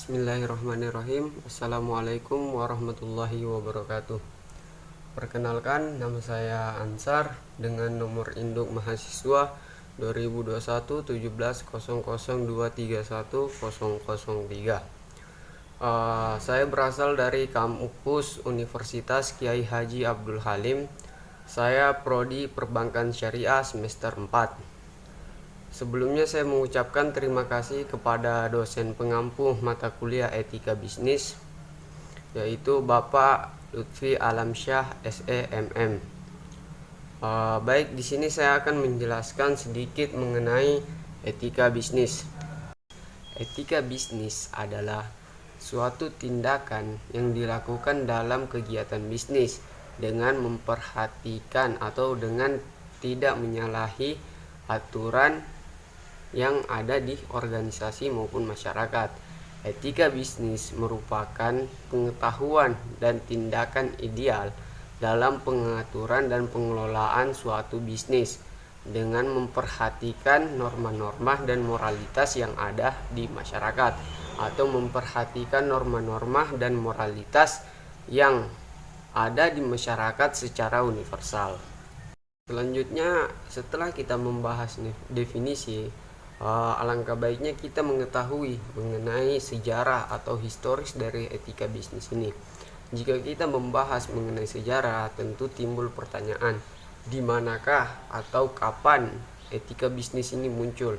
Bismillahirrahmanirrahim. Assalamualaikum warahmatullahi wabarakatuh. Perkenalkan, nama saya Ansar dengan nomor induk mahasiswa 2021 1700231003. Saya berasal dari kampus Universitas Kiai Haji Abdul Halim. Saya prodi Perbankan Syariah semester 4. Sebelumnya saya mengucapkan terima kasih kepada dosen pengampu mata kuliah Etika Bisnis, yaitu Bapak Lutfi Alamsyah SEMM. Baik, di sini saya akan menjelaskan sedikit mengenai etika bisnis. Etika bisnis adalah suatu tindakan yang dilakukan dalam kegiatan bisnis dengan memperhatikan atau dengan tidak menyalahi aturan yang ada di organisasi maupun masyarakat. Etika bisnis merupakan pengetahuan dan tindakan ideal dalam pengaturan dan pengelolaan suatu bisnis dengan memperhatikan norma-norma dan moralitas yang ada di masyarakat, atau memperhatikan norma-norma dan moralitas yang ada di masyarakat secara universal. Selanjutnya, setelah kita membahas definisi, alangkah baiknya kita mengetahui mengenai sejarah atau historis dari etika bisnis ini. Jika kita membahas mengenai sejarah, tentu timbul pertanyaan, di manakah atau kapan etika bisnis ini muncul?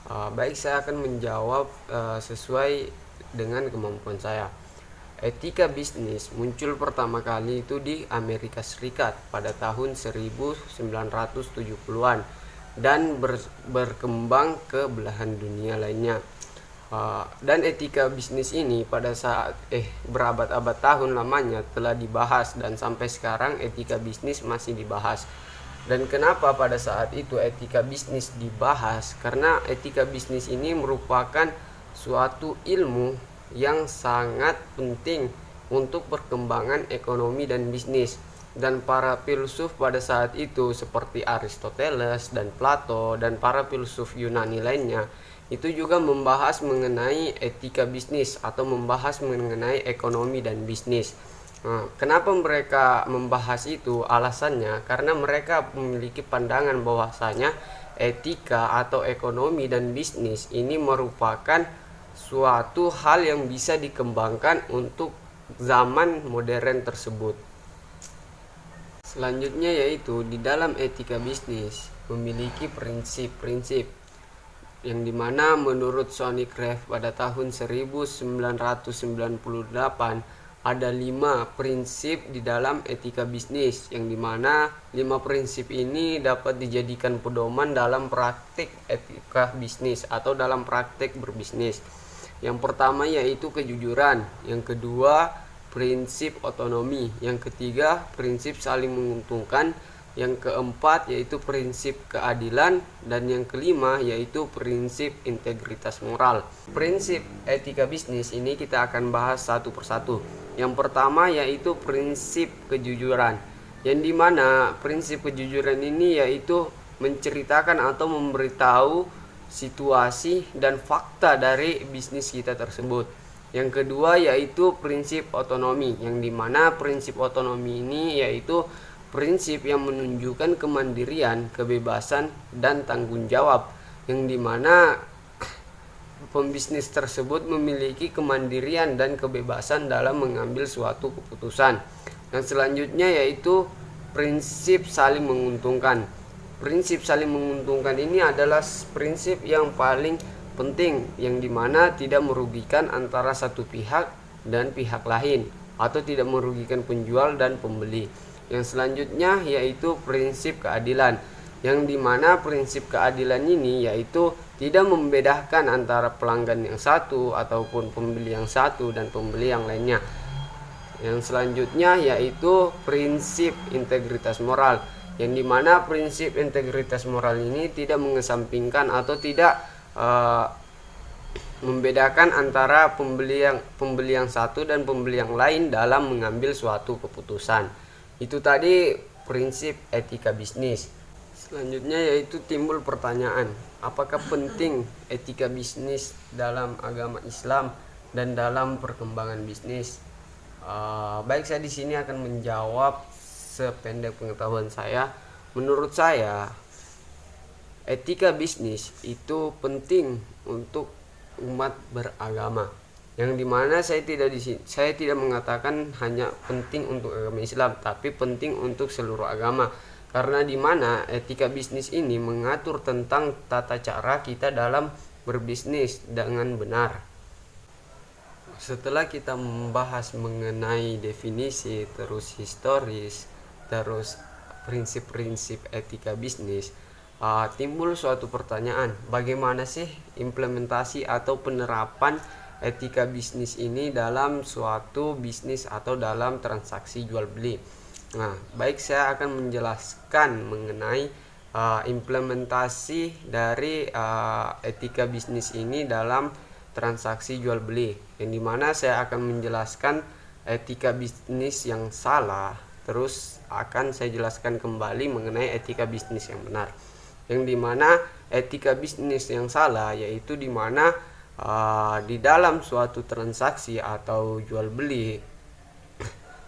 Baik, saya akan menjawab sesuai dengan kemampuan saya. Etika bisnis muncul pertama kali itu di Amerika Serikat pada tahun 1970-an dan berkembang ke belahan dunia lainnya. Dan etika bisnis ini pada saat berabad-abad tahun lamanya telah dibahas, dan sampai sekarang etika bisnis masih dibahas. Dan kenapa pada saat itu etika bisnis dibahas? Karena etika bisnis ini merupakan suatu ilmu yang sangat penting untuk perkembangan ekonomi dan bisnis. Dan para filsuf pada saat itu seperti Aristoteles dan Plato dan para filsuf Yunani lainnya itu juga membahas mengenai etika bisnis atau membahas mengenai ekonomi dan bisnis. Kenapa mereka membahas itu? Alasannya karena mereka memiliki pandangan bahwasanya etika atau ekonomi dan bisnis ini merupakan suatu hal yang bisa dikembangkan untuk zaman modern tersebut. Selanjutnya yaitu di dalam etika bisnis memiliki prinsip-prinsip yang dimana menurut Sonny Craft pada tahun 1998 ada 5 prinsip di dalam etika bisnis, yang dimana 5 prinsip ini dapat dijadikan pedoman dalam praktik etika bisnis atau dalam praktik berbisnis. Yang pertama yaitu kejujuran, yang kedua prinsip otonomi, yang ketiga prinsip saling menguntungkan, yang keempat yaitu prinsip keadilan, dan yang kelima yaitu prinsip integritas moral. Prinsip etika bisnis ini kita akan bahas satu persatu. Yang pertama yaitu prinsip kejujuran, yang dimana prinsip kejujuran ini yaitu menceritakan atau memberitahu situasi dan fakta dari bisnis kita tersebut. Yang kedua yaitu prinsip otonomi, yang dimana prinsip otonomi ini yaitu prinsip yang menunjukkan kemandirian, kebebasan, dan tanggung jawab, yang dimana pembisnis tersebut memiliki kemandirian dan kebebasan dalam mengambil suatu keputusan. Yang selanjutnya yaitu prinsip saling menguntungkan. Prinsip saling menguntungkan ini adalah prinsip yang paling penting, yang dimana tidak merugikan antara satu pihak dan pihak lain, atau tidak merugikan penjual dan pembeli. Yang selanjutnya yaitu prinsip keadilan, yang dimana prinsip keadilan ini yaitu tidak membedakan antara pelanggan yang satu ataupun pembeli yang satu dan pembeli yang lainnya. Yang selanjutnya yaitu prinsip integritas moral, yang dimana prinsip integritas moral ini tidak mengesampingkan atau tidak membedakan antara pembeli yang satu dan pembeli yang lain dalam mengambil suatu keputusan. Itu tadi prinsip etika bisnis. Selanjutnya yaitu timbul pertanyaan, apakah penting etika bisnis dalam agama Islam dan dalam perkembangan bisnis. Baik, saya di sini akan menjawab sependek pengetahuan saya. Menurut saya, etika bisnis itu penting untuk umat beragama. Yang dimana saya tidak mengatakan hanya penting untuk agama Islam, tapi penting untuk seluruh agama. Karena dimana etika bisnis ini mengatur tentang tata cara kita dalam berbisnis dengan benar. Setelah kita membahas mengenai definisi, terus historis, terus prinsip-prinsip etika bisnis, timbul suatu pertanyaan, bagaimana sih implementasi atau penerapan etika bisnis ini dalam suatu bisnis atau dalam transaksi jual beli. Nah, baik, saya akan menjelaskan mengenai implementasi dari etika bisnis ini dalam transaksi jual beli, yang dimana saya akan menjelaskan etika bisnis yang salah, terus akan saya jelaskan kembali mengenai etika bisnis yang benar. Yang dimana etika bisnis yang salah yaitu dimana di dalam suatu transaksi atau jual beli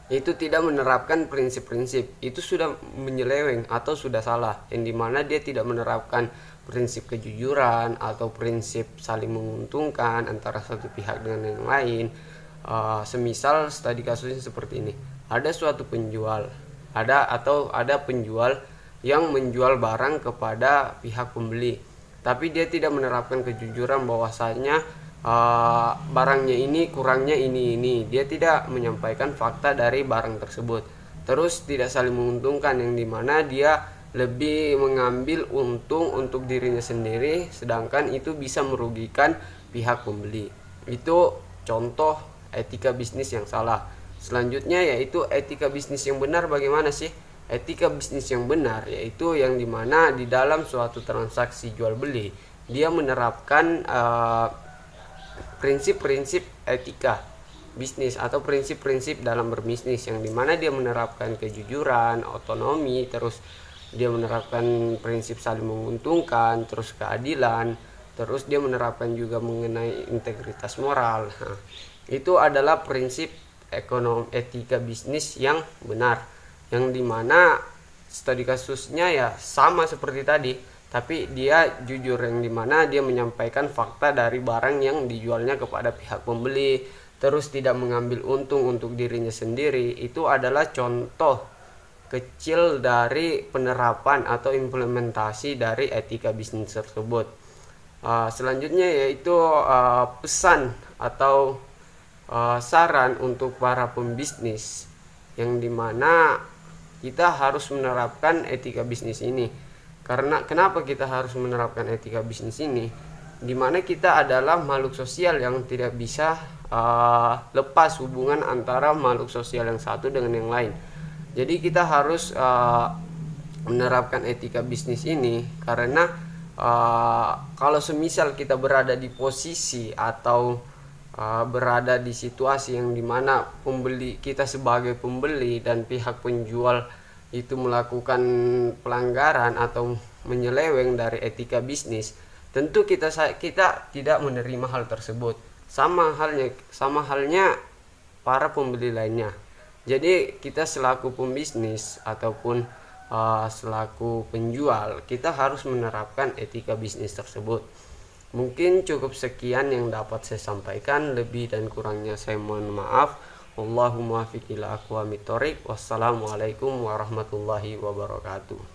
itu tidak menerapkan prinsip-prinsip, itu sudah menyeleweng atau sudah salah, yang dimana dia tidak menerapkan prinsip kejujuran atau prinsip saling menguntungkan antara satu pihak dengan yang lain. Semisal tadi kasusnya seperti ini, ada suatu penjual, ada penjual yang menjual barang kepada pihak pembeli, tapi dia tidak menerapkan kejujuran bahwasanya barangnya ini kurangnya ini, dia tidak menyampaikan fakta dari barang tersebut, terus tidak saling menguntungkan, yang dimana dia lebih mengambil untung untuk dirinya sendiri, sedangkan itu bisa merugikan pihak pembeli. Itu contoh etika bisnis yang salah. Selanjutnya yaitu etika bisnis yang benar. Bagaimana sih etika bisnis yang benar? Yaitu yang dimana di dalam suatu transaksi jual beli dia menerapkan prinsip-prinsip etika bisnis atau prinsip-prinsip dalam berbisnis, yang dimana dia menerapkan kejujuran, otonomi, terus dia menerapkan prinsip saling menguntungkan, terus keadilan, terus dia menerapkan juga mengenai integritas moral. Nah, itu adalah prinsip etika bisnis yang benar, yang dimana studi kasusnya ya sama seperti tadi, tapi dia jujur, yang dimana dia menyampaikan fakta dari barang yang dijualnya kepada pihak pembeli, terus tidak mengambil untung untuk dirinya sendiri. Itu adalah contoh kecil dari penerapan atau implementasi dari etika bisnis tersebut. Selanjutnya yaitu pesan atau saran untuk para pembisnis, yang dimana kita harus menerapkan etika bisnis ini. Karena kenapa kita harus menerapkan etika bisnis ini? Dimana kita adalah makhluk sosial yang tidak bisa lepas hubungan antara makhluk sosial yang satu dengan yang lain. Jadi kita harus menerapkan etika bisnis ini, karena kalau semisal kita berada di posisi atau berada di situasi yang dimana kita sebagai pembeli dan pihak penjual itu melakukan pelanggaran atau menyeleweng dari etika bisnis, tentu kita tidak menerima hal tersebut. Sama halnya para pembeli lainnya. Jadi kita selaku pembisnis ataupun selaku penjual, kita harus menerapkan etika bisnis tersebut. Mungkin cukup sekian yang dapat saya sampaikan, lebih dan kurangnya saya mohon maaf. Allahumma muwaffiq ila aqwamit thoriq. Wassalamualaikum warahmatullahi wabarakatuh.